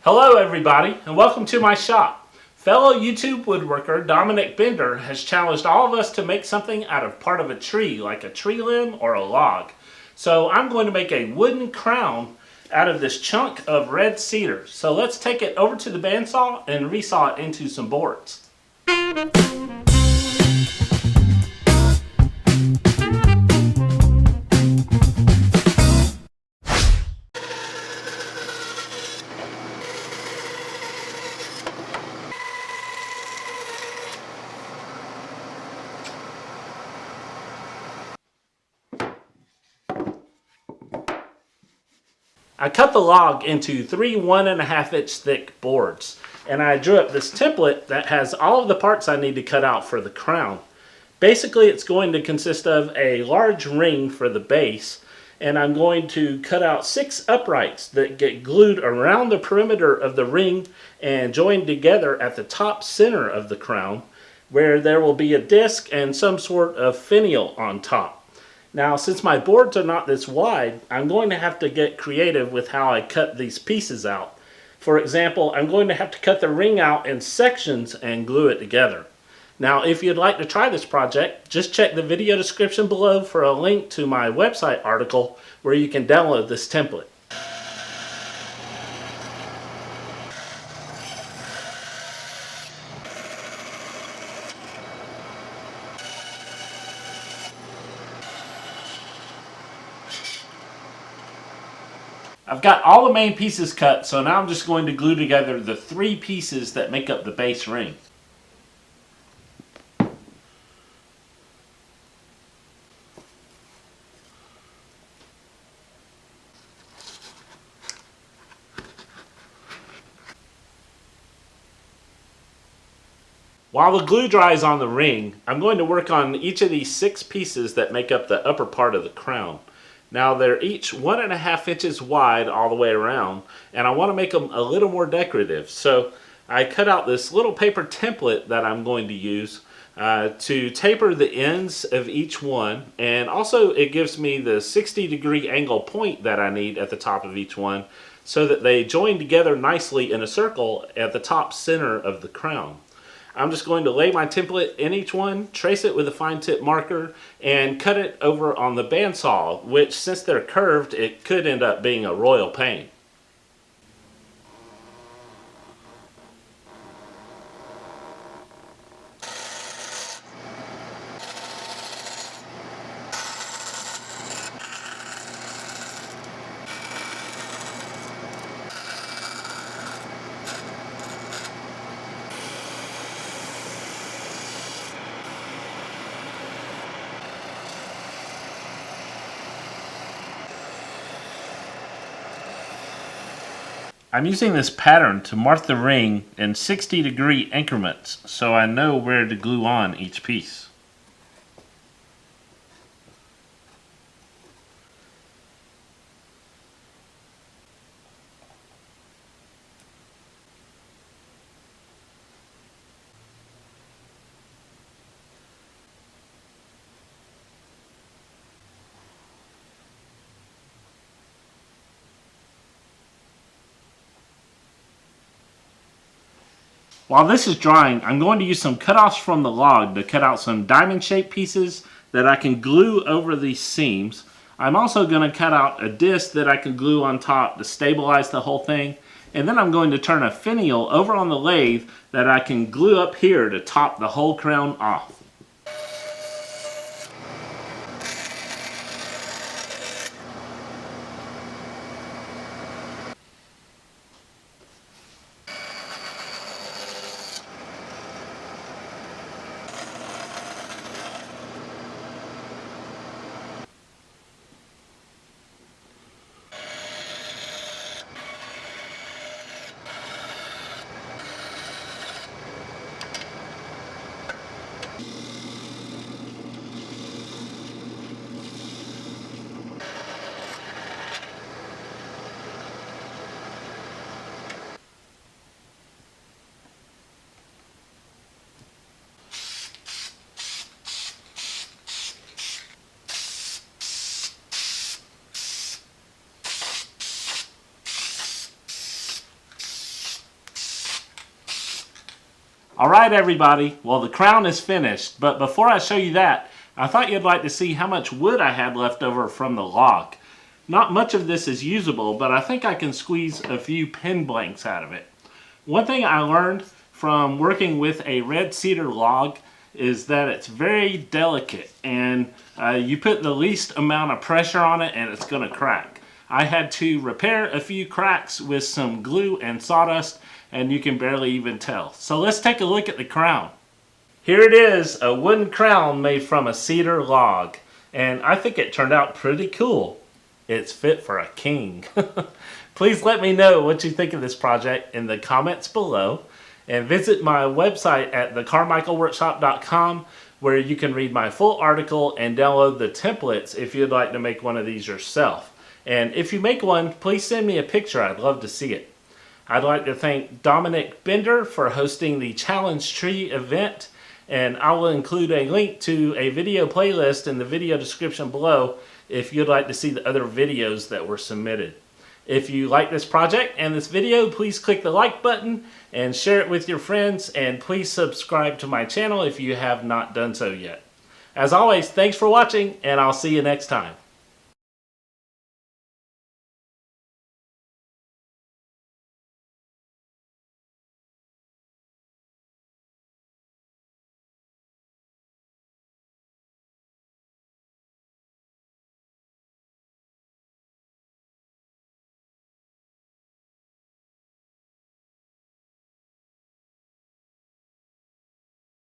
Hello everybody and welcome to my shop. Fellow YouTube woodworker Dominic has challenged all of us to make something out of part of a tree, like a tree limb or a log. So I'm going to make a wooden crown out of this chunk of red cedar. So let's take it over to the bandsaw and resaw it into some boards. I cut the log into three 1.5 inch thick boards, and I drew up this template that has all of the parts I need to cut out for the crown. Basically, it's going to consist of a large ring for the base, and I'm going to cut out 6 uprights that get glued around the perimeter of the ring and joined together at the top center of the crown, where there will be a disc and some sort of finial on top. Now, since my boards are not this wide, I'm going to have to get creative with how I cut these pieces out. For example, I'm going to have to cut the ring out in sections and glue it together. Now, if you'd like to try this project, just check the video description below for a link to my website article where you can download this template. I've got all the main pieces cut, so now I'm just going to glue together the 3 pieces that make up the base ring. While the glue dries on the ring, I'm going to work on each of these 6 pieces that make up the upper part of the crown. Now they're each 1.5 inches wide all the way around, and I want to make them a little more decorative. So I cut out this little paper template that I'm going to use to taper the ends of each one, and also it gives me the 60-degree angle point that I need at the top of each one so that they join together nicely in a circle at the top center of the crown. I'm just going to lay my template in each one, trace it with a fine tip marker, and cut it over on the bandsaw, which, since they're curved, it could end up being a royal pain. I'm using this pattern to mark the ring in 60-degree increments so I know where to glue on each piece. While this is drying, I'm going to use some cutoffs from the log to cut out some diamond-shaped pieces that I can glue over these seams. I'm also going to cut out a disc that I can glue on top to stabilize the whole thing. And then I'm going to turn a finial over on the lathe that I can glue up here to top the whole crown off. Alright everybody, well the crown is finished, but before I show you that, I thought you'd like to see how much wood I had left over from the log. Not much of this is usable, but I think I can squeeze a few pin blanks out of it. One thing I learned from working with a red cedar log is that it's very delicate, and you put the least amount of pressure on it and it's going to crack. I had to repair a few cracks with some glue and sawdust, and you can barely even tell. So let's take a look at the crown. Here it is, a wooden crown made from a cedar log, and I think it turned out pretty cool. It's fit for a king. Please let me know what you think of this project in the comments below, and visit my website at thecarmichaelworkshop.com, where you can read my full article and download the templates if you'd like to make one of these yourself. And if you make one, please send me a picture. I'd love to see it. I'd like to thank Dominic for hosting the Challenge Tree event, and I will include a link to a video playlist in the video description below if you'd like to see the other videos that were submitted. If you like this project and this video, please click the like button and share it with your friends, and please subscribe to my channel if you have not done so yet. As always, thanks for watching, and I'll see you next time.